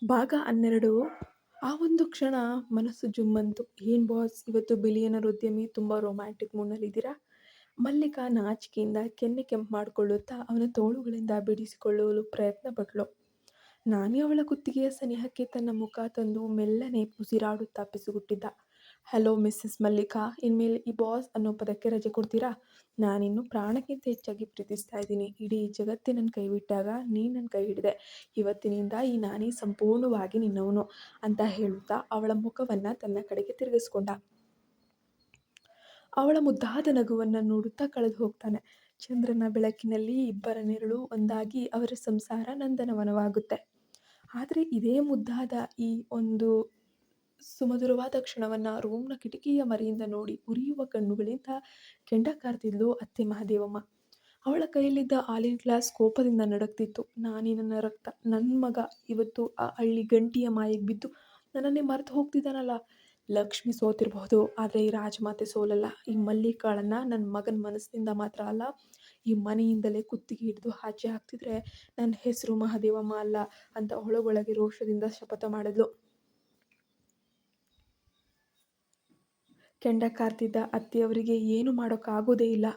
ಭಾಗ 12. ಆ ಒಂದು ಕ್ಷಣ ಮನಸ್ಸು ಜುಮ್ಮಂತು. "ಏನ್ ಬಾಸ್ ಇವತ್ತು ಬಿಲಿಯನರ್ ಉದ್ಯಮಿ ತುಂಬ ರೊಮ್ಯಾಂಟಿಕ್ ಮೂಡ್‌ನಲ್ಲಿದ್ದೀರಾ?" ಮಲ್ಲಿಕಾ ನಾಚಿಕೆಯಿಂದ ಕೆನ್ನೆ ಕೆಂಪು ಮಾಡಿಕೊಳ್ಳುತ್ತಾ ಅವನ ತೋಳುಗಳಿಂದ ಬಿಡಿಸಿಕೊಳ್ಳಲು ಪ್ರಯತ್ನ ಪಟ್ಳು. ನಾನಿ ಅವಳ ಕುತ್ತಿಗೆಯ ಸನಿಹಕ್ಕೆ ತನ್ನ ಮುಖ ತಂದು ಮೆಲ್ಲನೆ ಉಸಿರಾಡುತ್ತಾ ಪಿಸುಗುಟ್ಟಿದ್ದ. "ಹಲೋ ಮಿಸ್ಸೆಸ್ ಮಲ್ಲಿಕಾ, ಇನ್ಮೇಲೆ ಈ ಬಾಸ್ ಅನ್ನೋ ಪದಕ್ಕೆ ರಜೆ ಕೊಡ್ತೀರಾ? ನಾನಿನ್ನು ಪ್ರಾಣಕ್ಕಿಂತ ಹೆಚ್ಚಾಗಿ ಪ್ರೀತಿಸ್ತಾ ಇದ್ದೀನಿ. ಇಡೀ ಜಗತ್ತೇ ನನ್ನ ಕೈ ಬಿಟ್ಟಾಗ ನೀನು ನನ್ನ ಕೈ ಹಿಡಿದೆ. ಇವತ್ತಿನಿಂದ ಈ ನಾನಿ ಸಂಪೂರ್ಣವಾಗಿ ನಿನ್ನವನು" ಅಂತ ಹೇಳುತ್ತಾ ಅವಳ ಮುಖವನ್ನು ತನ್ನ ಕಡೆಗೆ ತಿರುಗಿಸ್ಕೊಂಡ. ಅವಳ ಮುದ್ದಾದ ನಗುವನ್ನು ನೋಡುತ್ತಾ ಕಳೆದು ಹೋಗ್ತಾನೆ. ಚಂದ್ರನ ಬೆಳಕಿನಲ್ಲಿ ಇಬ್ಬರ ನೆರಳು ಒಂದಾಗಿ ಅವರ ಸಂಸಾರ ನಂದನವನವಾಗುತ್ತೆ. ಆದರೆ ಇದೇ ಮುದ್ದಾದ ಈ ಒಂದು ಸುಮಧುರವಾದ ಕ್ಷಣವನ್ನು ರೂಮ್ನ ಕಿಟಕಿಯ ಮರೆಯಿಂದ ನೋಡಿ ಉರಿಯುವ ಕಣ್ಣುಗಳಿಂದ ಕೆಂಡ ಕಾರ್ತಿದ್ಲು ಅತ್ತೆ ಮಹಾದೇವಮ್ಮ. ಅವಳ ಕೈಯಲ್ಲಿದ್ದ ಹಾಲಿನ ಗ್ಲಾಸ್ ಕೋಪದಿಂದ ನಡುಗ್ತಿತ್ತು. "ನಾನಿ ನನ್ನ ರಕ್ತ, ನನ್ನ ಮಗ ಇವತ್ತು ಆ ಹಳ್ಳಿ ಗಂಟಿಯ ಮಾಯೆಗೆ ಬಿದ್ದು ನನ್ನನ್ನೇ ಮರೆತು ಹೋಗ್ತಿದ್ದಾನಲ್ಲ. ಲಕ್ಷ್ಮಿ ಸೋತಿರಬಹುದು, ಆದರೆ ಈ ರಾಜಮಾತೆ ಸೋಲಲ್ಲ. ಈ ಮಲ್ಲಿಕಾಳನ್ನು ನನ್ನ ಮಗನ ಮನಸ್ಸಿನಿಂದ ಮಾತ್ರ ಅಲ್ಲ, ಈ ಮನೆಯಿಂದಲೇ ಕುತ್ತಿಗೆ ಹಿಡಿದು ಆಚೆ ಹಾಕ್ತಿದ್ರೆ ನನ್ನ ಹೆಸರು ಮಹಾದೇವಮ್ಮ ಅಲ್ಲ" ಅಂತ ಒಳಗೊಳಗೆ ರೋಷದಿಂದ ಶಪಥ ಮಾಡಿದ್ಲು. ಕೆಂಡ ಕಾರ್ತಿದ್ದ ಅತ್ತೆಯವರಿಗೆ ಏನು ಮಾಡೋಕ್ಕಾಗೋದೇ ಇಲ್ಲ.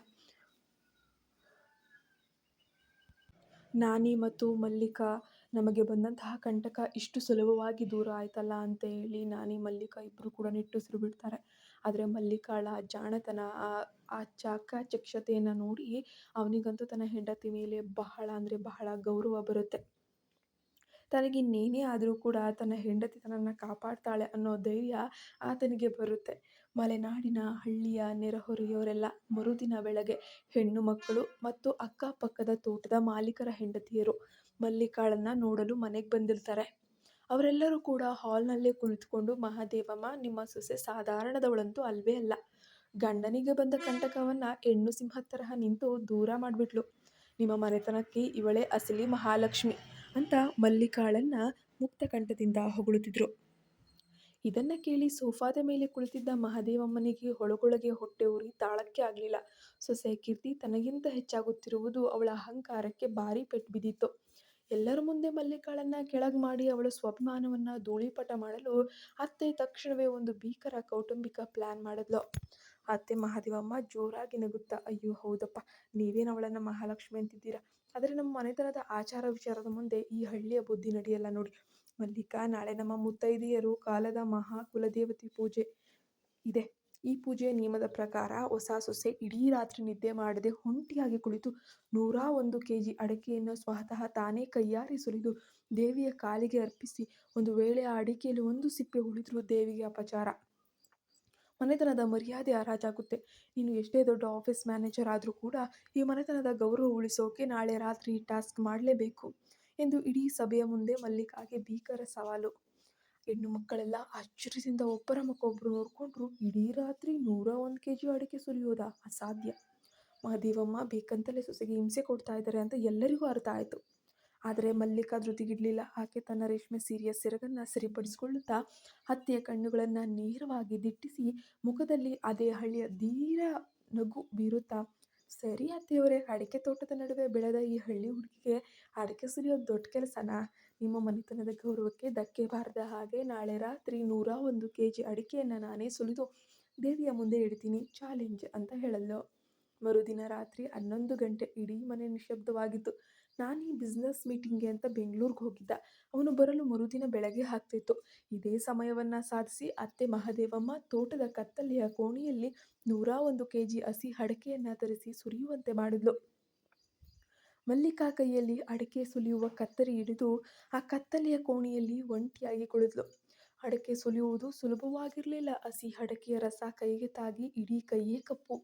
ನಾನಿ ಮತ್ತು ಮಲ್ಲಿಕಾ ನಮಗೆ ಬಂದಂತಹ ಕಂಟಕ ಇಷ್ಟು ಸುಲಭವಾಗಿ ದೂರ ಆಯ್ತಲ್ಲ ಅಂತ ಹೇಳಿ ನಾನಿ ಮಲ್ಲಿಕಾ ಇಬ್ಬರು ಕೂಡ ನಿಟ್ಟುಸಿರು ಬಿಡ್ತಾರೆ. ಆದರೆ ಮಲ್ಲಿಕಾಳ ಜಾಣತನ, ಆ ಚಾಕಚಕ್ಯತೆಯನ್ನು ನೋಡಿ ಅವನಿಗಂತೂ ತನ್ನ ಹೆಂಡತಿ ಮೇಲೆ ಬಹಳ ಅಂದರೆ ಬಹಳ ಗೌರವ ಬರುತ್ತೆ. ತನಗಿನ್ನೇನೇ ಆದರೂ ಕೂಡ ತನ್ನ ಹೆಂಡತಿ ತನ್ನನ್ನು ಕಾಪಾಡ್ತಾಳೆ ಅನ್ನೋ ಧೈರ್ಯ ಆತನಿಗೆ ಬರುತ್ತೆ. ಮಲೆನಾಡಿನ ಹಳ್ಳಿಯ ನೆರೆಹೊರೆಯವರೆಲ್ಲ ಮರುದಿನ ಬೆಳಗ್ಗೆ ಹೆಣ್ಣು ಮಕ್ಕಳು ಮತ್ತು ಅಕ್ಕಪಕ್ಕದ ತೋಟದ ಮಾಲೀಕರ ಹೆಂಡತಿಯರು ಮಲ್ಲಿಕಾಳನ್ನು ನೋಡಲು ಮನೆಗೆ ಬಂದಿರ್ತಾರೆ. ಅವರೆಲ್ಲರೂ ಕೂಡ ಹಾಲ್ನಲ್ಲೇ ಕುಳಿತುಕೊಂಡು, "ಮಹಾದೇವಮ್ಮ, ನಿಮ್ಮ ಸೊಸೆ ಸಾಧಾರಣದವಳಂತೂ ಅಲ್ವೇ ಅಲ್ಲ. ಗಂಡನಿಗೆ ಬಂದ ಕಂಟಕವನ್ನು ಹೆಣ್ಣು ಸಿಂಹದ ತರಹ ನಿಂತು ದೂರ ಮಾಡಿಬಿಟ್ಲು. ನಿಮ್ಮ ಮನೆತನಕ್ಕೆ ಇವಳೇ ಅಸಲಿ ಮಹಾಲಕ್ಷ್ಮಿ" ಅಂತ ಮಲ್ಲಿಕಾಳನ್ನು ಮುಕ್ತ ಕಂಠದಿಂದ ಹೊಗಳುತ್ತಿದ್ರು. ಇದನ್ನು ಕೇಳಿ ಸೋಫಾದ ಮೇಲೆ ಕುಳಿತಿದ್ದ ಮಹಾದೇವಮ್ಮನಿಗೆ ಒಳಗೊಳಗೆ ಹೊಟ್ಟೆ ಉರಿ ತಾಳಕ್ಕೆ ಆಗಲಿಲ್ಲ. ಸೊಸೆ ಕೀರ್ತಿ ತನಗಿಂತ ಹೆಚ್ಚಾಗುತ್ತಿರುವುದು ಅವಳ ಅಹಂಕಾರಕ್ಕೆ ಭಾರಿ ಪೆಟ್ಟು ಬಿದ್ದಿತ್ತು. ಎಲ್ಲರ ಮುಂದೆ ಮಲ್ಲಿಕಾಳನ್ನು ಕೆಳಗೆ ಮಾಡಿ ಅವಳ ಸ್ವಾಭಿಮಾನವನ್ನು ಧೂಳೀಪಟ ಮಾಡಲು ಅತ್ತೆ ತಕ್ಷಣವೇ ಒಂದು ಭೀಕರ ಕೌಟುಂಬಿಕ ಪ್ಲ್ಯಾನ್ ಮಾಡಿದ್ಲು. ಅತ್ತೆ ಮಹಾದೇವಮ್ಮ ಜೋರಾಗಿ ನಗುತ್ತಾ, "ಅಯ್ಯೋ ಹೌದಪ್ಪ, ನೀವೇನು ಅವಳನ್ನು ಮಹಾಲಕ್ಷ್ಮಿ ಅಂತಿದ್ದೀರಾ, ಆದರೆ ನಮ್ಮ ಮನೆತನದ ಆಚಾರ ವಿಚಾರದ ಮುಂದೆ ಈ ಹಳ್ಳಿಯ ಬುದ್ಧಿ ನಡೆಯಲ್ಲ ನೋಡಿ. ಮಲ್ಲಿಕಾ, ನಾಳೆ ನಮ್ಮ ಮುತ್ತೈದೆಯರು ಕಾಲದ ಮಹಾ ಕುಲದೇವತೆ ಪೂಜೆ ಇದೆ. ಈ ಪೂಜೆಯ ನಿಯಮದ ಪ್ರಕಾರ ಹೊಸ ಸೊಸೆ ಇಡೀ ರಾತ್ರಿ ನಿದ್ದೆ ಮಾಡದೆ ಒಂಟಿಯಾಗಿ ಕುಳಿತು 101 kg ಅಡಿಕೆಯನ್ನು ಸ್ವತಃ ತಾನೇ ಕೈಯಾರೆ ಸುಲಿದು ದೇವಿಯ ಕಾಲಿಗೆ ಅರ್ಪಿಸಿ, ಒಂದು ವೇಳೆ ಆ ಅಡಿಕೆಯಲ್ಲಿ ಒಂದು ಸಿಪ್ಪೆ ಉಳಿದ್ರೂ ದೇವಿಗೆ ಅಪಚಾರ. ಮನೆತನದ ಮರ್ಯಾದೆ ಹರಾಜಾಗುತ್ತೆ. ನೀನು ಎಷ್ಟೇ ದೊಡ್ಡ ಆಫೀಸ್ ಮ್ಯಾನೇಜರ್ ಆದರೂ ಕೂಡ ಈ ಮನೆತನದ ಗೌರವ ಉಳಿಸೋಕೆ ನಾಳೆ ರಾತ್ರಿ ಟಾಸ್ಕ್ ಮಾಡಲೇಬೇಕು" ಎಂದು ಇಡೀ ಸಭೆಯ ಮುಂದೆ ಮಲ್ಲಿಕಾಗೆ ಭೀಕರ ಸವಾಲು. ಹೆಣ್ಣು ಮಕ್ಕಳೆಲ್ಲ ಆಶ್ಚರ್ಯದಿಂದ ಒಬ್ಬರ ಮುಖ ನೋಡಿಕೊಂಡ್ರು. ಇಡೀ ರಾತ್ರಿ 101 kg ಅಡಿಕೆ ಸುಲಿಯೋದಾ? ಅಸಾಧ್ಯ. ಮಹಾದೇವಮ್ಮ ಬೇಕಂತಲೇ ಸೊಸೆಗೆ ಹಿಂಸೆ ಕೊಡ್ತಾ ಇದ್ದಾರೆ ಅಂತ ಎಲ್ಲರಿಗೂ ಅರ್ಥ ಆಯಿತು. ಆದರೆ ಮಲ್ಲಿಕಾ ಧೃತಿಗಿಡಲಿಲ್ಲ. ಆಕೆ ತನ್ನ ರೇಷ್ಮೆ ಸೀರೆಯ ಸೆರಗನ್ನು ಸರಿಪಡಿಸಿಕೊಳ್ಳುತ್ತಾ ಅತ್ತೆಯ ಕಣ್ಣುಗಳನ್ನು ನೇರವಾಗಿ ದಿಟ್ಟಿಸಿ ಮುಖದಲ್ಲಿ ಅದೇ ಹಳ್ಳಿಯ ಧೀರ ನಗು ಬೀರುತ್ತಾ, "ಸರಿ ಅತ್ತೆಯವರೇ, ಅಡಿಕೆ ತೋಟದ ನಡುವೆ ಬೆಳೆದ ಈ ಹಳ್ಳಿ ಹುಡುಗಿಗೆ ಅಡಿಕೆ ಸುಲಿಯೋದು ದೊಡ್ಡ ಕೆಲಸನಾ? ನಿಮ್ಮ ಮನೆತನದ ಗೌರವಕ್ಕೆ ಧಕ್ಕೆ ಬಾರದ ಹಾಗೆ ನಾಳೆ ರಾತ್ರಿ 101 kg ಅಡಿಕೆಯನ್ನು ನಾನೇ ಸುಲಿದು ದೇವಿಯ ಮುಂದೆ ಇಡ್ತೀನಿ, ಚಾಲೆಂಜ್" ಅಂತ ಹೇಳಲು. ಮರುದಿನ ರಾತ್ರಿ 11 ಗಂಟೆ ಇಡೀ ಮನೆ ನಿಶ್ಶಬ್ದವಾಗಿತ್ತು. ನಾನಿ ಬಿಸ್ನೆಸ್ ಮೀಟಿಂಗ್ಗೆ ಅಂತ ಬೆಂಗಳೂರಿಗೆ ಹೋಗಿದ್ದ. ಅವನು ಬರಲು ಮರುದಿನ ಬೆಳಗ್ಗೆ ಆಗ್ತಿತ್ತು. ಇದೇ ಸಮಯವನ್ನು ಸಾಧಿಸಿ ಅತ್ತೆ ಮಹಾದೇವಮ್ಮ ತೋಟದ ಕತ್ತಲೆಯ ಕೋಣೆಯಲ್ಲಿ 101 kg ಹಸಿ ಅಡಿಕೆಯನ್ನು ತರಿಸಿ ಸುರಿಯುವಂತೆ ಮಾಡಿದ್ಲು. ಮಲ್ಲಿಕಾ ಕೈಯಲ್ಲಿ ಅಡಿಕೆ ಸುಲಿಯುವ ಕತ್ತರಿ ಹಿಡಿದು ಆ ಕತ್ತಲೆಯ ಕೋಣೆಯಲ್ಲಿ ಒಂಟಿಯಾಗಿ ಕುಳಿತಳು. ಅಡಿಕೆ ಸುಲಿಯುವುದು ಸುಲಭವಾಗಿರಲಿಲ್ಲ. ಹಸಿ ಅಡಿಕೆಯ ರಸ ಕೈಗೆ ತಾಗಿ ಇಡೀ ಕೈಯೇ ಕಪ್ಪು.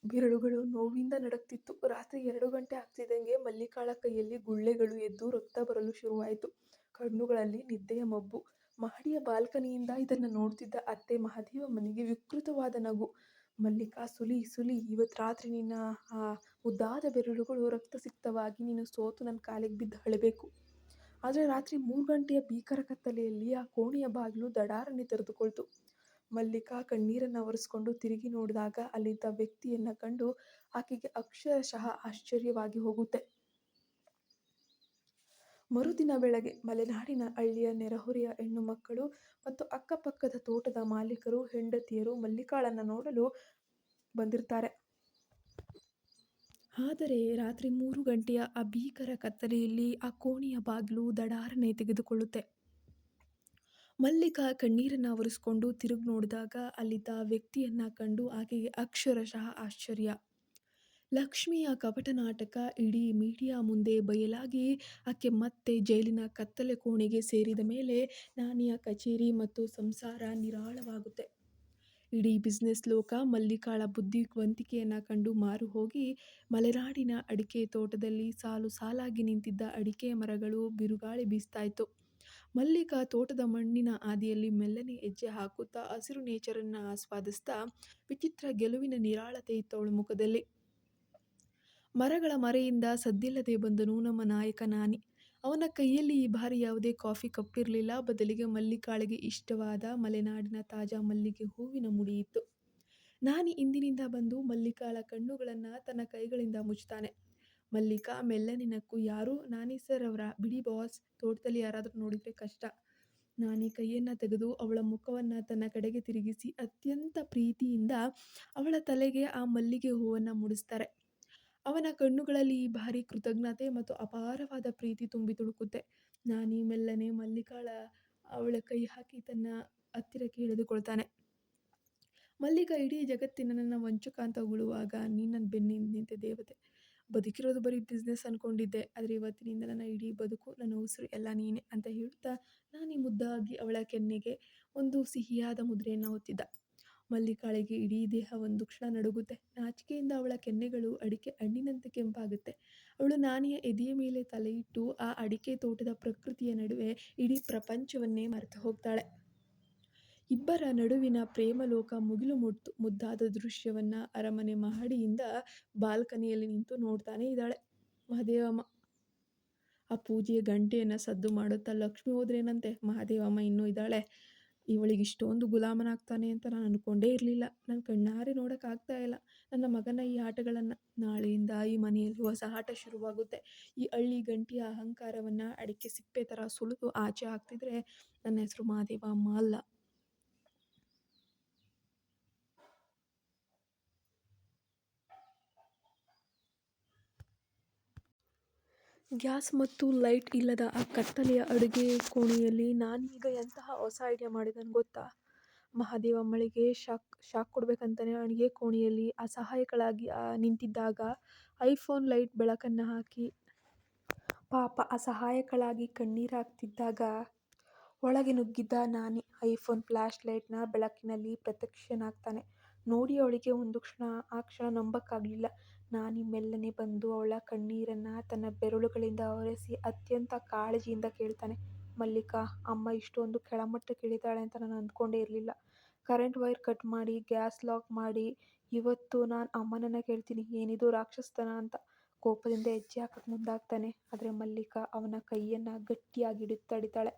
ಬೆರಳುಗಳು ನೋವಿಂದ ನಡುಗ್ತಿತ್ತು. ರಾತ್ರಿ 2 ಗಂಟೆ ಆಗ್ತಿದ್ದಂಗೆ ಮಲ್ಲಿಕಾಳ ಕೈಯಲ್ಲಿ ಗುಳ್ಳೆಗಳು ಎದ್ದು ರಕ್ತ ಬರಲು ಶುರುವಾಯಿತು. ಕಣ್ಣುಗಳಲ್ಲಿ ನಿದ್ದೆಯ ಮಬ್ಬು. ಮಹಡಿಯ ಬಾಲ್ಕನಿಯಿಂದ ಇದನ್ನು ನೋಡ್ತಿದ್ದ ಅತ್ತೆ ಮಹಾದೇವಮ್ಮನಿಗೆ ವಿಕೃತವಾದ ನಗು. "ಮಲ್ಲಿಕಾ, ಸುಲಿ ಸುಲಿ, ಇವತ್ತು ರಾತ್ರಿ ನಿನ್ನ ಆ ಮುದ್ದಾದ ಬೆರಳುಗಳು ರಕ್ತಸಿಕ್ತವಾಗಿ ನೀನು ಸೋತು ನನ್ನ ಕಾಲಿಗೆ ಬಿದ್ದು ಅಳಬೇಕು." ಆದರೆ ರಾತ್ರಿ 3 ಗಂಟೆಯ ಭೀಕರ ಕತ್ತಲೆಯಲ್ಲಿ ಆ ಕೋಣೆಯ ಬಾಗಿಲು ದಡಾರನೆ ತೆರೆದುಕೊಳ್ತು. ಮಲ್ಲಿಕಾ ಕಣ್ಣೀರನ್ನು ಒರೆಸಿಕೊಂಡು ತಿರುಗಿ ನೋಡಿದಾಗ ಅಲ್ಲಿದ್ದ ವ್ಯಕ್ತಿಯನ್ನು ಕಂಡು ಆಕೆಗೆ ಅಕ್ಷರಶಃ ಆಶ್ಚರ್ಯವಾಗಿ ಹೋಗುತ್ತೆ. ಮರುದಿನ ಬೆಳಗ್ಗೆ ಮಲೆನಾಡಿನ ಹಳ್ಳಿಯ ನೆರೆಹೊರೆಯ ಹೆಣ್ಣು ಮಕ್ಕಳು ಮತ್ತು ಅಕ್ಕಪಕ್ಕದ ತೋಟದ ಮಾಲೀಕರು ಹೆಂಡತಿಯರು ಮಲ್ಲಿಕಾಳನ್ನು ನೋಡಲು ಬಂದಿರ್ತಾರೆ. ಆದರೆ ರಾತ್ರಿ 3 ಗಂಟೆಯ ಆ ಭೀಕರ ಕತ್ತಲೆಯಲ್ಲಿ ಆ ಕೋಣೆಯ ಬಾಗಿಲು ದಡಾರನೆ ತೆಗೆದುಕೊಳ್ಳುತ್ತೆ. ಮಲ್ಲಿಕಾ ಕಣ್ಣೀರನ್ನ ಒರೆಸ್ಕೊಂಡು ತಿರುಗಿ ನೋಡಿದಾಗ ಅಲ್ಲಿದ್ದ ವ್ಯಕ್ತಿಯನ್ನ ಕಂಡು ಆಕೆಗೆ ಅಕ್ಷರಶಃ ಆಶ್ಚರ್ಯ. ಲಕ್ಷ್ಮಿಯ ಕಪಟ ನಾಟಕ ಇಡೀ ಮೀಡಿಯಾ ಮುಂದೆ ಬಯಲಾಗಿ ಆಕೆ ಮತ್ತೆ ಜೈಲಿನ ಕತ್ತಲೆ ಕೋಣೆಗೆ ಸೇರಿದ ಮೇಲೆ ನಾನಿಯ ಕಚೇರಿ ಮತ್ತು ಸಂಸಾರ ನಿರಾಳವಾಗುತ್ತೆ. ಇಡೀ ಬಿಸ್ನೆಸ್ ಲೋಕ ಮಲ್ಲಿಕಾಳ ಬುದ್ಧಿವಂತಿಕೆಯನ್ನು ಕಂಡು ಮಾರು ಹೋಗಿ ಮಲೆನಾಡಿನ ಅಡಿಕೆ ತೋಟದಲ್ಲಿ ಸಾಲು ಸಾಲಾಗಿ ನಿಂತಿದ್ದ ಅಡಿಕೆ ಮರಗಳು ಬಿರುಗಾಳಿ ಬೀಸ್ತಾ ಇತ್ತು. ಮಲ್ಲಿಕಾ ತೋಟದ ಮಣ್ಣಿನ ಹಾದಿಯಲ್ಲಿ ಮೆಲ್ಲನೆ ಹೆಜ್ಜೆ ಹಾಕುತ್ತಾ ಹಸಿರು ನೇಚರನ್ನು ಆಸ್ವಾದಿಸ್ತಾ ವಿಚಿತ್ರ ಗೆಲುವಿನ ನಿರಾಳತೆ ಇತ್ತು ಅವಳ ಮುಖದಲ್ಲಿ. ಮರಗಳ ಮರೆಯಿಂದ ಸದ್ದಿಲ್ಲದೆ ಬಂದನು ನಮ್ಮ ನಾಯಕ ನಾನಿ. ಅವನ ಕೈಯಲ್ಲಿ ಈ ಬಾರಿ ಯಾವುದೇ ಕಾಫಿ ಕಪ್ಪಿರಲಿಲ್ಲ. ಬದಲಿಗೆ ಮಲ್ಲಿಕಾಳಿಗೆ ಇಷ್ಟವಾದ ಮಲೆನಾಡಿನ ತಾಜಾ ಮಲ್ಲಿಗೆ ಹೂವಿನ ಮುಡಿ ಇತ್ತು. ನಾನಿ ಇಂದಿನಿಂದ ಬಂದು ಮಲ್ಲಿಕಾಳ ಕಣ್ಣುಗಳನ್ನು ತನ್ನ ಕೈಗಳಿಂದ ಮುಚ್ತಾನೆ. ಮಲ್ಲಿಕಾ ಮೆಲ್ಲನೆ ನಕ್ಕು, ಯಾರು? ನಾನಿ ಸರ್ ಅವರ? ಬಿಡಿ ಬಾಸ್, ತೋಟದಲ್ಲಿ ಯಾರಾದರೂ ನೋಡಿದ್ರೆ ಕಷ್ಟ. ನಾನಿ ಕೈಯನ್ನು ತೆಗೆದು ಅವಳ ಮುಖವನ್ನು ತನ್ನ ಕಡೆಗೆ ತಿರುಗಿಸಿ ಅತ್ಯಂತ ಪ್ರೀತಿಯಿಂದ ಅವಳ ತಲೆಗೆ ಆ ಮಲ್ಲಿಗೆ ಹೂವನ್ನು ಮುಡಿಸ್ತಾರೆ. ಅವನ ಕಣ್ಣುಗಳಲ್ಲಿ ಈ ಬಾರಿ ಕೃತಜ್ಞತೆ ಮತ್ತು ಅಪಾರವಾದ ಪ್ರೀತಿ ತುಂಬಿ ತುಳುಕುತ್ತೆ. ನಾನಿ ಮೆಲ್ಲನೆ ಮಲ್ಲಿಕಾಳ ಅವಳ ಕೈ ಹಾಕಿ ತನ್ನ ಹತ್ತಿರಕ್ಕೆ ಎಳೆದುಕೊಳ್ತಾನೆ. ಮಲ್ಲಿಕಾ, ಇಡೀ ಜಗತ್ತಿನ ನನ್ನ ವಂಚಕ ಅಂತ ಹೊಗಳುವಾಗ ನೀನು ನನ್ನ ಬೆನ್ನಿಂದ ನಿಂತೆ ದೇವತೆ. ಬದುಕಿರೋದು ಬರೀ ಬಿಸ್ನೆಸ್ ಅಂದ್ಕೊಂಡಿದ್ದೆ, ಆದರೆ ಇವತ್ತಿನಿಂದ ನನ್ನ ಇಡೀ ಬದುಕು, ನನ್ನ ಉಸಿರು ಎಲ್ಲ ನೀನೆ ಅಂತ ಹೇಳುತ್ತಾ ನಾನಿ ಮುದ್ದಾಗಿ ಅವಳ ಕೆನ್ನೆಗೆ ಒಂದು ಸಿಹಿಯಾದ ಮುದ್ರೆಯನ್ನು ಒತ್ತಿದ್ದ. ಮಲ್ಲಿಕಾಳಿಗೆ ಇಡೀ ದೇಹ ಒಂದು ಕ್ಷಣ ನಡುಗುತ್ತೆ. ನಾಚಿಕೆಯಿಂದ ಅವಳ ಕೆನ್ನೆಗಳು ಅಡಿಕೆ ಹಣ್ಣಿನಂತೆ ಕೆಂಪಾಗುತ್ತೆ. ಅವಳು ನಾನಿಯ ಎದೆಯ ಮೇಲೆ ತಲೆಯಿಟ್ಟು ಆ ಅಡಿಕೆ ತೋಟದ ಪ್ರಕೃತಿಯ ನಡುವೆ ಇಡೀ ಪ್ರಪಂಚವನ್ನೇ ಮರೆತು ಹೋಗ್ತಾಳೆ. ಇಬ್ಬರ ನಡುವಿನ ಪ್ರೇಮಲೋಕ ಮುಗಿಲು ಮುದ್ದಾದ ದೃಶ್ಯವನ್ನ ಅರಮನೆ ಮಹಡಿಯಿಂದ ಬಾಲ್ಕನಿಯಲ್ಲಿ ನಿಂತು ನೋಡ್ತಾನೆ ಇದ್ದಾಳೆ ಮಹದೇವಮ್ಮ. ಆ ಪೂಜೆಯ ಗಂಟೆಯನ್ನು ಸದ್ದು ಮಾಡುತ್ತಾ, ಲಕ್ಷ್ಮಿ ಹೋದ್ರೇನಂತೆ, ಮಹಾದೇವಮ್ಮ ಇನ್ನೂ ಇದ್ದಾಳೆ. ಇವಳಿಗೆ ಇಷ್ಟೊಂದು ಗುಲಾಮನಾಗ್ತಾನೆ ಅಂತ ನಾನು ಅಂದ್ಕೊಂಡೇ ಇರಲಿಲ್ಲ. ನನ್ನ ಕಣ್ಣಾರೆ ನೋಡೋಕ್ಕಾಗ್ತಾ ಇಲ್ಲ ನನ್ನ ಮಗನ ಈ ಆಟಗಳನ್ನು. ನಾಳೆಯಿಂದ ಈ ಮನೆಯಲ್ಲಿ ಹೊಸ ಆಟ ಶುರುವಾಗುತ್ತೆ. ಈ ಹಳ್ಳಿ ಗಂಟಿಯ ಅಹಂಕಾರವನ್ನು ಅಡಿಕೆ ಸಿಪ್ಪೆ ಥರ ಸುಲಿದು ಆಚೆ ಹಾಕ್ತಿದ್ರೆ ನನ್ನ ಹೆಸರು ಮಹಾದೇವಮ್ಮ ಅಲ್ಲ. ಗ್ಯಾಸ್ ಮತ್ತು ಲೈಟ್ ಇಲ್ಲದ ಆ ಕತ್ತಲೆಯ ಅಡುಗೆ ಕೋಣೆಯಲ್ಲಿ ನಾನೀಗ ಎಂತಹ ಹೊಸ ಐಡಿಯಾ ಮಾಡಿದನು ಗೊತ್ತಾ? ಮಹಾದೇವಮ್ಮಳಿಗೆ ಶಾಕ್ ಕೊಡ್ಬೇಕಂತಾನೆ ಅಡುಗೆ ಕೋಣೆಯಲ್ಲಿ ಅಸಹಾಯಕಳಾಗಿ ನಿಂತಿದ್ದಾಗ ಐಫೋನ್ ಲೈಟ್ ಬೆಳಕನ್ನು ಹಾಕಿ ಪಾಪ ಅಸಹಾಯಕಳಾಗಿ ಕಣ್ಣೀರಾಗ್ತಿದ್ದಾಗ ಒಳಗೆ ನುಗ್ಗಿದ್ದ ನಾನಿ ಐಫೋನ್ ಫ್ಲ್ಯಾಶ್ ಲೈಟ್ನ ಬೆಳಕಿನಲ್ಲಿ ಪ್ರತ್ಯಕ್ಷನಾಗ್ತಾನೆ. ನೋಡಿ ಅವಳಿಗೆ ಒಂದು ಕ್ಷಣ ಆ ಕ್ಷಣ ನಂಬಕ್ಕಾಗಲಿಲ್ಲ. ನಾನಿ ಮೆಲ್ಲನೆ ಬಂದು ಅವಳ ಕಣ್ಣೀರನ್ನು ತನ್ನ ಬೆರಳುಗಳಿಂದ ಒರೆಸಿ ಅತ್ಯಂತ ಕಾಳಜಿಯಿಂದ ಕೇಳ್ತಾನೆ, ಮಲ್ಲಿಕಾ, ಅಮ್ಮ ಇಷ್ಟೊಂದು ಕೆಳಮಟ್ಟಕ್ಕೆ ಇಳಿತಾಳೆ ಅಂತ ನಾನು ಅಂದ್ಕೊಂಡೇ ಇರಲಿಲ್ಲ. ಕರೆಂಟ್ ವೈರ್ ಕಟ್ ಮಾಡಿ, ಗ್ಯಾಸ್ ಲಾಕ್ ಮಾಡಿ, ಇವತ್ತು ನಾನು ಅಮ್ಮನನ್ನು ಕೇಳ್ತೀನಿ ಏನಿದು ರಾಕ್ಷಸತನ ಅಂತ. ಕೋಪದಿಂದ ಹೆಜ್ಜೆ ಹಾಕಕ್ಕೆ ಮುಂದಾಗ್ತಾನೆ. ಆದರೆ ಮಲ್ಲಿಕಾ ಅವನ ಕೈಯನ್ನು ಗಟ್ಟಿಯಾಗಿ ತಡಿತಾಳೆ.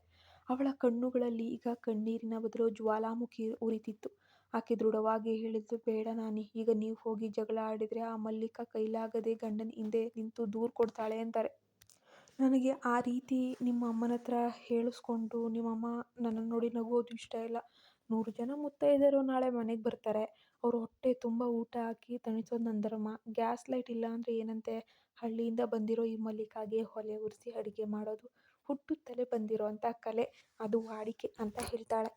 ಅವಳ ಕಣ್ಣುಗಳಲ್ಲಿ ಈಗ ಕಣ್ಣೀರಿನ ಬದಲು ಜ್ವಾಲಾಮುಖಿ ಉರಿತಿತ್ತು. ಆಕೆ ದೃಢವಾಗಿ ಹೇಳಿದ್ಲು, ಬೇಡ ನಾನಿ, ಈಗ ನೀವು ಹೋಗಿ ಜಗಳ ಆಡಿದರೆ ಆ ಮಲ್ಲಿಕಾ ಕೈಲಾಗದೆ ಗಂಡನ ಹಿಂದೆ ನಿಂತು ದೂರು ಕೊಡ್ತಾಳೆ ಅಂತಾರೆ. ನನಗೆ ಆ ರೀತಿ ನಿಮ್ಮ ಅಮ್ಮನ ಹತ್ರ ಹೇಳಿಸ್ಕೊಂಡು ನಿಮ್ಮಮ್ಮ ನನ್ನನ್ನು ನೋಡಿ ನಗೋದು ಇಷ್ಟ ಇಲ್ಲ. 100 ಜನ ಮುತ್ತೈದೆಯರು ನಾಳೆ ಮನೆಗೆ ಬರ್ತಾರೆ. ಅವ್ರ ಹೊಟ್ಟೆ ತುಂಬ ಊಟ ಹಾಕಿ ತಣಿಸೋದು ನನ್ನ ಧರ್ಮ. ಗ್ಯಾಸ್ ಲೈಟ್ ಇಲ್ಲ ಅಂದರೆ ಏನಂತೆ? ಹಳ್ಳಿಯಿಂದ ಬಂದಿರೋ ಈ ಮಲ್ಲಿಕಾಗೆ ಒಲೆ ಉರಿಸಿ ಅಡುಗೆ ಮಾಡೋದು ಹುಟ್ಟುತ್ತಲೇ ಬಂದಿರೋ ಅಂಥ ಕಲೆ, ಅದು ವಾಡಿಕೆ ಅಂತ ಹೇಳ್ತಾಳೆ.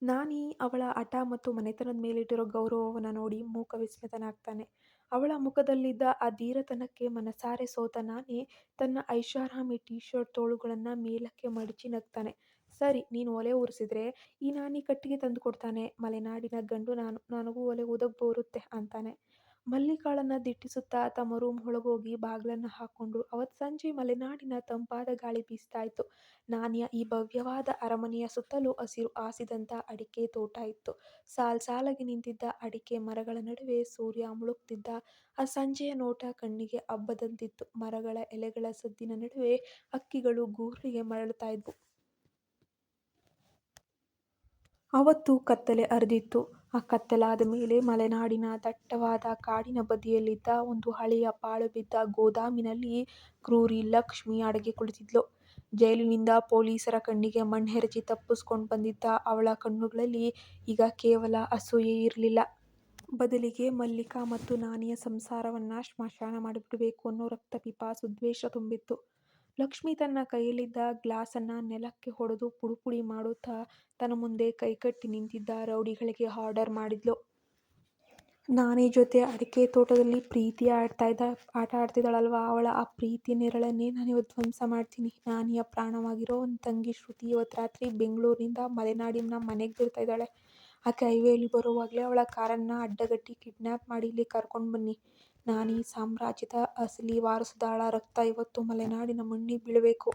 ನಾನಿ ಅವಳ ಹಠ ಮತ್ತು ಮನೆತನದ ಮೇಲಿಟ್ಟಿರೋ ಗೌರವವನ್ನು ನೋಡಿ ಮೂಕ ವಿಸ್ಮಿತನಾಗ್ತಾನೆ. ಅವಳ ಮುಖದಲ್ಲಿದ್ದ ಆ ಧೀರತನಕ್ಕೆ ಮನಸಾರೆ ಸೋತ ನಾನಿ ತನ್ನ ಐಷಾರಾಮಿ ಟೀ ಶರ್ಟ್ ತೋಳುಗಳನ್ನು ಮೇಲಕ್ಕೆ ಮಡಚಿ ನಗ್ತಾನೆ. ಸರಿ, ನೀನು ಒಲೆ ಉರಿಸಿದ್ರೆ ಈ ನಾನಿ ಕಟ್ಟಿಗೆ ತಂದು ಕೊಡ್ತಾನೆ. ಮಲೆನಾಡಿನ ಗಂಡು ನಾನು, ನನಗೂ ಒಲೆ ಊದಕ್ಕೆ ಬರುತ್ತೆ ಅಂತಾನೆ. ಮಲ್ಲಿಕಾಳನ್ನು ದಿಟ್ಟಿಸುತ್ತಾ ತಮ್ಮ ರೂಮ್ ಒಳಗೋಗಿ ಬಾಗಿಲನ್ನು ಹಾಕ್ಕೊಂಡ್ರು. ಅವತ್ತು ಸಂಜೆ ಮಲೆನಾಡಿನ ತಂಪಾದ ಗಾಳಿ ಬೀಸ್ತಾ ಇತ್ತು. ನಾನಿಯ ಈ ಭವ್ಯವಾದ ಅರಮನೆಯ ಸುತ್ತಲೂ ಹಸಿರು ಹಾಸಿದಂಥ ಅಡಿಕೆ ತೋಟ ಇತ್ತು. ಸಾಲಾಗಿ ನಿಂತಿದ್ದ ಅಡಿಕೆ ಮರಗಳ ನಡುವೆ ಸೂರ್ಯ ಮುಳುಗ್ತಿದ್ದ ಆ ಸಂಜೆಯ ನೋಟ ಕಣ್ಣಿಗೆ ಹಬ್ಬದಂತಿತ್ತು. ಮರಗಳ ಎಲೆಗಳ ಸದ್ದಿನ ನಡುವೆ ಹಕ್ಕಿಗಳು ಗೂರಿಗೆ ಮರಳುತ್ತಾ ಇದ್ವು. ಅವತ್ತು ಕತ್ತಲೆ ಹರಿದಿತ್ತು. ಆ ಕತ್ತಲಾದ ಮೇಲೆ ಮಲೆನಾಡಿನ ದಟ್ಟವಾದ ಕಾಡಿನ ಬದಿಯಲ್ಲಿದ್ದ ಒಂದು ಹಳೆಯ ಪಾಳು ಬಿದ್ದ ಗೋದಾಮಿನಲ್ಲಿ ಕ್ರೂರಿ ಲಕ್ಷ್ಮಿ ಅಡಗಿ ಕುಳಿತಿದ್ಲು. ಜೈಲಿನಿಂದ ಪೊಲೀಸರ ಕಣ್ಣಿಗೆ ಮಣ್ಣೆರಚಿ ತಪ್ಪಿಸ್ಕೊಂಡು ಬಂದಿದ್ದ ಅವಳ ಕಣ್ಣುಗಳಲ್ಲಿ ಈಗ ಕೇವಲ ಅಸೂಯೆ ಇರಲಿಲ್ಲ. ಬದಲಿಗೆ ಮಲ್ಲಿಕಾ ಮತ್ತು ನಾನಿಯ ಸಂಸಾರವನ್ನ ಶ್ಮಶಾನ ಮಾಡಿಬಿಡಬೇಕು ಅನ್ನೋ ರಕ್ತಪಿಪಾಸು ದ್ವೇಷ ತುಂಬಿತ್ತು. ಲಕ್ಷ್ಮಿ ತನ್ನ ಕೈಯಲ್ಲಿದ್ದ ಗ್ಲಾಸನ್ನ ನೆಲಕ್ಕೆ ಹೊಡೆದು ಪುಡಿ ಮಾಡುತ್ತಾ ತನ್ನ ಮುಂದೆ ಕೈಕಟ್ಟಿ ನಿಂತಿದ್ದ ರೌಡಿಗಳಿಗೆ ಆರ್ಡರ್ ಮಾಡಿದ್ಲು. ನಾನಿ ಜೊತೆ ಅಡಿಕೆ ತೋಟದಲ್ಲಿ ಪ್ರೀತಿಯ ಆಟ ಆಡ್ತಿದ್ದಾಳಲ್ವಾ, ಅವಳ ಆ ಪ್ರೀತಿಯ ನೆರಳನ್ನೇ ನಾನಿವತ್ತು ಧ್ವಂಸ ಮಾಡ್ತೀನಿ. ನಾನಿಯ ಪ್ರಾಣವಾಗಿರೋ ಒಂದು ತಂಗಿ ಶ್ರುತಿ ಇವತ್ತು ರಾತ್ರಿ ಬೆಂಗಳೂರಿನಿಂದ ಮಲೆನಾಡಿನ ಮನೆಗೆ ಬರ್ತಾ ಇದ್ದಾಳೆ. ಆಕೆ ಹೈವೇಲಿ ಬರೋವಾಗಲೇ ಅವಳ ಕಾರನ್ನು ಅಡ್ಡಗಟ್ಟಿ ಕಿಡ್ನ್ಯಾಪ್ ಮಾಡಿ ಇಲ್ಲಿ ಕರ್ಕೊಂಡು ಬನ್ನಿ. ನಾನಿ ಸಾಮ್ರಾಜ್ಯದ ಅಸಲಿ ವಾರಸುದಾಳ ರಕ್ತ ಇವತ್ತು ಮಲೆನಾಡಿನ ಮಣ್ಣಿಗೆ ಬೀಳಬೇಕು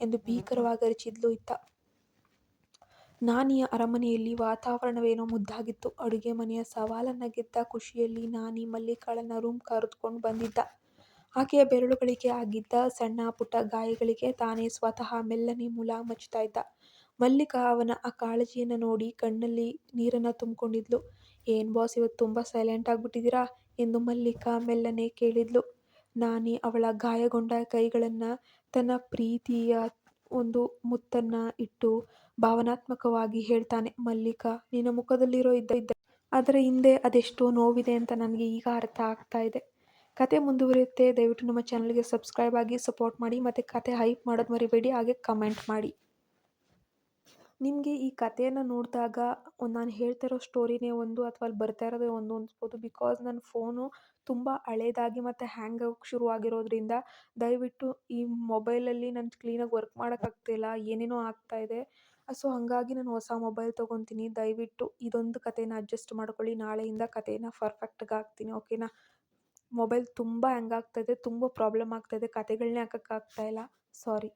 ಎಂದು ಭೀಕರವಾಗಿ ಅರಚಿದ್ಲು ಇತ್ತ. ನಾನಿಯ ಅರಮನೆಯಲ್ಲಿ ವಾತಾವರಣವೇನೋ ಮುದ್ದಾಗಿತ್ತು. ಅಡುಗೆ ಮನೆಯ ಸವಾಲನ್ನ ಗೆದ್ದ ಖುಷಿಯಲ್ಲಿ ನಾನಿ ಮಲ್ಲಿಕಾಳನ್ನ ರೂಮ್ ಕರೆದುಕೊಂಡು ಬಂದಿದ್ದ. ಆಕೆಯ ಬೆರಳುಗಳಿಗೆ ಆಗಿದ್ದ ಸಣ್ಣ ಪುಟ್ಟ ಗಾಯಗಳಿಗೆ ತಾನೇ ಸ್ವತಃ ಮೆಲ್ಲನೆ ಮುಲಾಮು ಹಚ್ಚುತ್ತಾ ಇದ್ದ. ಮಲ್ಲಿಕಾ ಅವನ ಆ ಕಾಳಜಿಯನ್ನ ನೋಡಿ ಕಣ್ಣಲ್ಲಿ ನೀರನ್ನ ತುಂಬಿಕೊಂಡಿದ್ಲು. ಏನ್ ಬಾಸ್ ಇವತ್ತು ತುಂಬಾ ಸೈಲೆಂಟ್ ಆಗ್ಬಿಟ್ಟಿದ್ದೀರಾ ಎಂದು ಮಲ್ಲಿಕಾ ಮೆಲ್ಲನೆ ಕೇಳಿದ್ಲು. ನಾನಿ ಅವಳ ಗಾಯಗೊಂಡ ಕೈಗಳನ್ನ ತನ್ನ ಪ್ರೀತಿಯ ಒಂದು ಮುತ್ತನ್ನ ಇಟ್ಟು ಭಾವನಾತ್ಮಕವಾಗಿ ಹೇಳ್ತಾನೆ, ಮಲ್ಲಿಕಾ, ನಿನ್ನ ಮುಖದಲ್ಲಿರೋ ಅದರ ಹಿಂದೆ ಅದೆಷ್ಟೋ ನೋವಿದೆ ಅಂತ ನನಗೆ ಈಗ ಅರ್ಥ ಆಗ್ತಾ ಇದೆ. ಕತೆ ಮುಂದುವರಿಯುತ್ತೆ. ದಯವಿಟ್ಟು ನಮ್ಮ ಚಾನಲ್ಗೆ ಸಬ್ಸ್ಕ್ರೈಬ್ ಆಗಿ ಸಪೋರ್ಟ್ ಮಾಡಿ ಮತ್ತು ಕತೆ ಹೈಪ್ ಮಾಡೋದು ಮರಿಬೇಡಿ. ಹಾಗೆ ಕಮೆಂಟ್ ಮಾಡಿ. ನಿಮಗೆ ಈ ಕಥೆಯನ್ನು ನೋಡಿದಾಗ ನಾನು ಹೇಳ್ತಾ ಇರೋ ಸ್ಟೋರಿನೇ ಒಂದು ಅಥವಾ ಅಲ್ಲಿ ಬರ್ತಾ ಇರೋದೇ ಒಂದು ಅನಿಸ್ಬೋದು. ಬಿಕಾಸ್ ನನ್ನ ಫೋನು ತುಂಬ ಹಳೇದಾಗಿ ಮತ್ತು ಹ್ಯಾಂಗ್ ಆಗೋಕ್ಕೆ ಶುರುವಾಗಿರೋದ್ರಿಂದ ದಯವಿಟ್ಟು ಈ ಮೊಬೈಲಲ್ಲಿ ನಾನು ಕ್ಲೀನಾಗಿ ವರ್ಕ್ ಮಾಡೋಕ್ಕಾಗ್ತಾಯಿಲ್ಲ, ಏನೇನೋ ಆಗ್ತಾಯಿದೆ. ಸೊ ಹಾಗಾಗಿ ನಾನು ಹೊಸ ಮೊಬೈಲ್ ತೊಗೊತೀನಿ. ದಯವಿಟ್ಟು ಇದೊಂದು ಕಥೆನ ಅಡ್ಜಸ್ಟ್ ಮಾಡ್ಕೊಳ್ಳಿ. ನಾಳೆಯಿಂದ ಕಥೆನ ಪರ್ಫೆಕ್ಟಾಗಿ ಹಾಕ್ತೀನಿ, ಓಕೆನಾ. ಮೊಬೈಲ್ ತುಂಬ ಹ್ಯಾಂಗ್ ಆಗ್ತಾಯಿದೆ, ತುಂಬ ಪ್ರಾಬ್ಲಮ್ ಆಗ್ತಾಯಿದೆ, ಕಥೆಗಳನ್ನೇ ಹಾಕೋಕ್ಕಾಗ್ತಾಯಿಲ್ಲ, ಸಾರಿ.